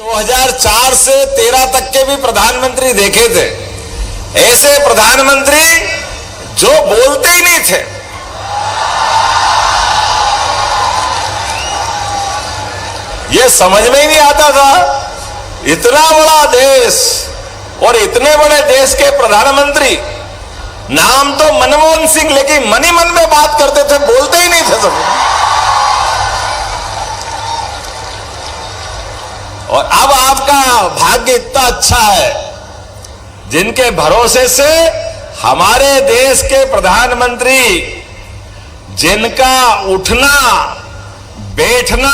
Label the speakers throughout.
Speaker 1: 2004 से 13 तक के भी प्रधानमंत्री देखे थे, ऐसे प्रधानमंत्री जो बोलते ही नहीं थे। ये समझ में ही नहीं आता था, इतना बड़ा देश और इतने बड़े देश के प्रधानमंत्री, नाम तो मनमोहन सिंह, लेकिन मन ही मन में बात करते थे, बोलते ही नहीं थे सब। और अब आपका भाग्य इतना अच्छा है, जिनके भरोसे से हमारे देश के प्रधानमंत्री, जिनका उठना बैठना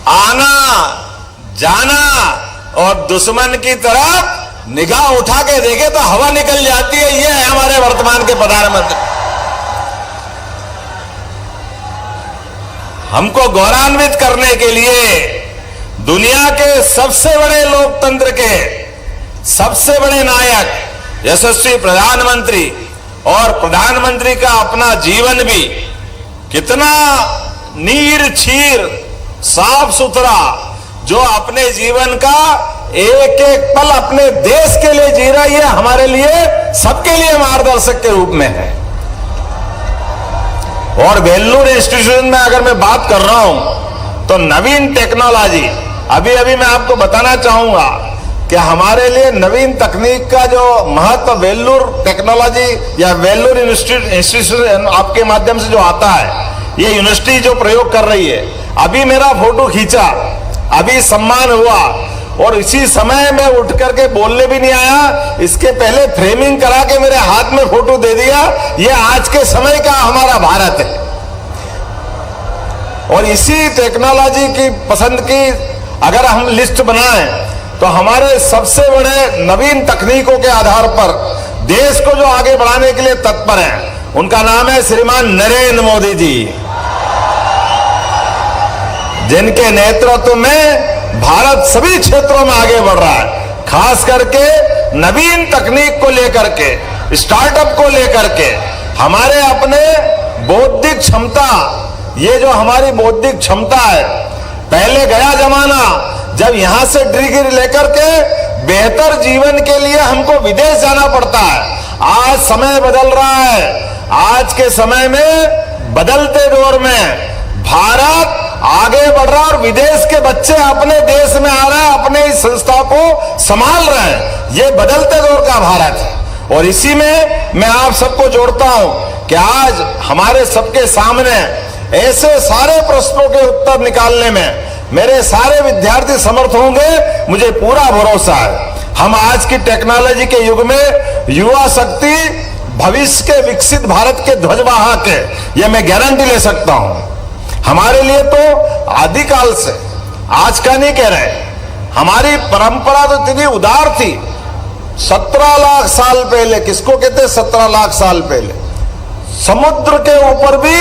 Speaker 1: आना जाना और दुश्मन की तरफ निगाह उठा के देखे तो हवा निकल जाती है, ये है हमारे वर्तमान के प्रधानमंत्री। हमको गौरवान्वित करने के लिए दुनिया के सबसे बड़े लोकतंत्र के सबसे बड़े नायक यशस्वी प्रधानमंत्री, और प्रधानमंत्री का अपना जीवन भी कितना नीर छीर साफ सुथरा, जो अपने जीवन का एक एक पल अपने देश के लिए जी रहा है, ये हमारे लिए सबके लिए मार्गदर्शक के रूप में है। और वेल्लूर इंस्टीट्यूशन में अगर मैं बात कर रहा हूं तो नवीन टेक्नोलॉजी, अभी अभी मैं आपको बताना चाहूंगा कि हमारे लिए नवीन तकनीक का जो महत्व वेल्लूर टेक्नोलॉजी या वेल्लूर इंस्टीट्यूशन आपके माध्यम से जो आता है, ये यूनिवर्सिटी जो प्रयोग कर रही है। अभी मेरा फोटो खींचा, अभी सम्मान हुआ, और इसी समय में उठ करके बोलने भी नहीं आया, इसके पहले फ्रेमिंग करा के मेरे हाथ में फोटो दे दिया। ये आज के समय का हमारा भारत है। और इसी टेक्नोलॉजी की पसंद की अगर हम लिस्ट बनाएं तो हमारे सबसे बड़े नवीन तकनीकों के आधार पर देश को जो आगे बढ़ाने के लिए तत्पर हैं, उनका नाम है श्रीमान नरेंद्र मोदी जी, जिनके नेतृत्व में भारत सभी क्षेत्रों में आगे बढ़ रहा है। खास करके नवीन तकनीक को लेकर के, स्टार्टअप को लेकर के, हमारे अपने बौद्धिक क्षमता, ये जो हमारी बौद्धिक क्षमता है, पहले गया जमाना जब यहां से डिग्री लेकर के बेहतर जीवन के लिए हमको विदेश जाना पड़ता है। आज समय बदल रहा है। आज के समय में बदलते दौर में भारत आगे बढ़ रहा है और विदेश के बच्चे अपने देश में आ रहे हैं, अपने इस संस्था को संभाल रहे हैं। ये बदलते दौर का भारत है। और इसी में मैं आप सबको जोड़ता हूं कि आज हमारे सबके सामने ऐसे सारे प्रश्नों के उत्तर निकालने में मेरे सारे विद्यार्थी समर्थ होंगे, मुझे पूरा भरोसा है। हम आज की टेक्नोलॉजी के युग में युवा शक्ति भविष्य के विकसित भारत के ध्वजवाहक है, यह मैं गारंटी ले सकता हूं। हमारे लिए तो आदिकाल से, आज का नहीं कह रहे, हमारी परंपरा तो इतनी उदार थी। 17 लाख साल पहले, किसको कहते 17 लाख साल पहले, समुद्र के ऊपर भी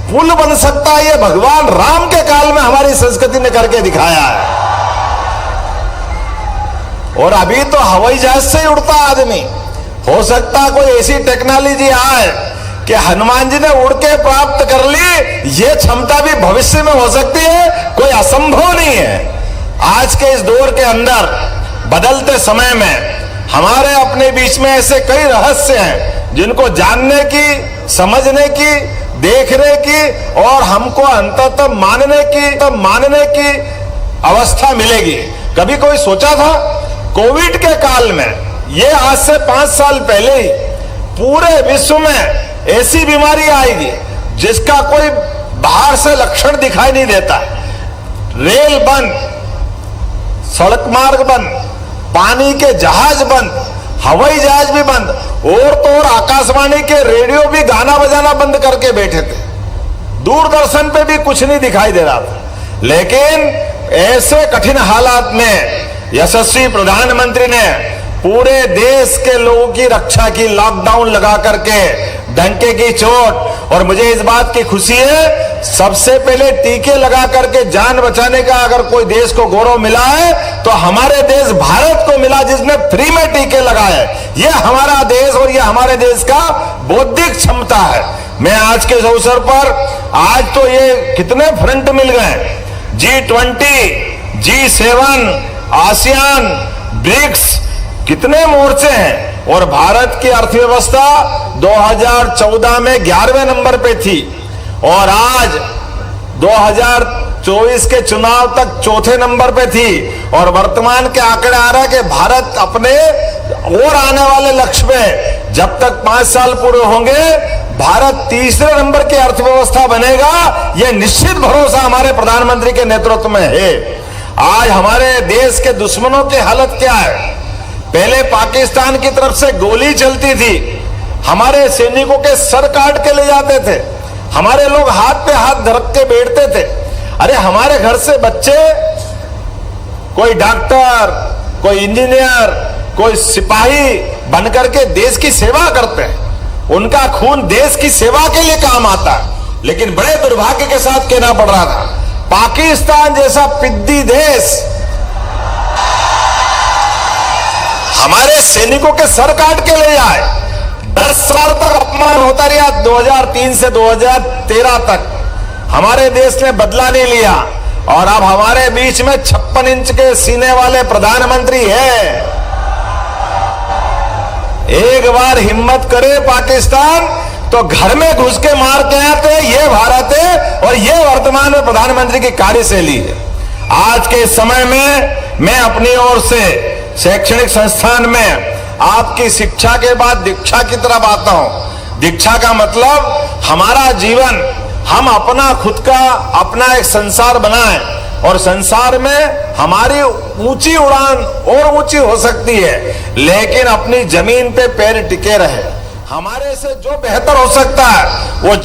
Speaker 1: पुल बन सकता है, ये भगवान राम के काल में हमारी संस्कृति ने करके दिखाया है। और अभी तो हवाई जहाज से ही उड़ता आदमी। हो सकता है कोई ऐसी टेक्नोलॉजी आए कि हनुमान जी ने उड़ के प्राप्त कर ली, ये क्षमता भी भविष्य में हो सकती है, कोई असंभव नहीं है। आज के इस दौर के अंदर बदलते समय में हमारे अपने बीच में ऐसे कई रहस्य हैं जिनको जानने की, समझने की, देखने की और हमको अंततः मानने की अवस्था मिलेगी। कभी कोई सोचा था कोविड के काल में, ये आज से 5 साल पहले ही पूरे विश्व में ऐसी बीमारी आएगी जिसका कोई बाहर से लक्षण दिखाई नहीं देता। रेल बंद, सड़क मार्ग बंद, पानी के जहाज बंद, हवाई जहाज भी बंद, और तो और आकाशवाणी के रेडियो भी गाना बजाना बंद करके बैठे थे। दूरदर्शन पे भी कुछ नहीं दिखाई दे रहा था। लेकिन ऐसे कठिन हालात में यशस्वी प्रधानमंत्री ने पूरे देश के लोगों की रक्षा की, लॉकडाउन लगा करके, डंके की चोट। और मुझे इस बात की खुशी है, सबसे पहले टीके लगा करके जान बचाने का अगर कोई देश को गौरव मिला है तो हमारे देश भारत को मिला, जिसने फ्री में टीके लगाए। ये हमारा देश और ये हमारे देश का बौद्धिक क्षमता है। मैं आज के इस अवसर पर, आज तो ये कितने फ्रंट मिल गए, G20 G7, आसियान, ब्रिक्स, कितने मोर्चे हैं। और भारत की अर्थव्यवस्था 2014 में 11वें नंबर पे थी और आज 2024 के चुनाव तक चौथे नंबर पे थी। और वर्तमान के आंकड़े आ रहा है कि भारत अपने और आने वाले लक्ष्य में जब तक 5 साल पूरे होंगे भारत तीसरे नंबर की अर्थव्यवस्था बनेगा। यह निश्चित भरोसा हमारे प्रधानमंत्री के नेतृत्व में है। आज हमारे देश के दुश्मनों की हालत क्या है। पहले पाकिस्तान की तरफ से गोली चलती थी, हमारे सैनिकों के सर काट के ले जाते थे, हमारे लोग हाथ पे हाथ धरक के बैठते थे। अरे हमारे घर से बच्चे कोई डॉक्टर, कोई इंजीनियर, कोई सिपाही बनकर के देश की सेवा करते हैं। उनका खून देश की सेवा के लिए काम आता है। लेकिन बड़े दुर्भाग्य के साथ कहना पड़ रहा था, पाकिस्तान जैसा पिद्दी देश हमारे सैनिकों के सर काट के ले जाए। 10 साल तक अपमान होता रहा। 2003 से 2013 तक हमारे देश ने बदला नहीं लिया और अब हमारे बीच में 56 इंच के सीने वाले प्रधानमंत्री है। एक बार हिम्मत करे पाकिस्तान तो घर में घुस के मार के आते। ये भारत है और ये वर्तमान में प्रधानमंत्री की कार्यशैली है। आज के समय में मैं अपनी ओर से शैक्षणिक संस्थान में आपकी शिक्षा के बाद दीक्षा की तरफ आता हूं। दीक्षा का मतलब हमारा जीवन, हम अपना खुद का अपना एक संसार बनाएं और संसार में हमारी ऊंची उड़ान और ऊंची हो सकती है, लेकिन अपनी जमीन पे पैर टिके रहे। हमारे से जो बेहतर हो सकता है वो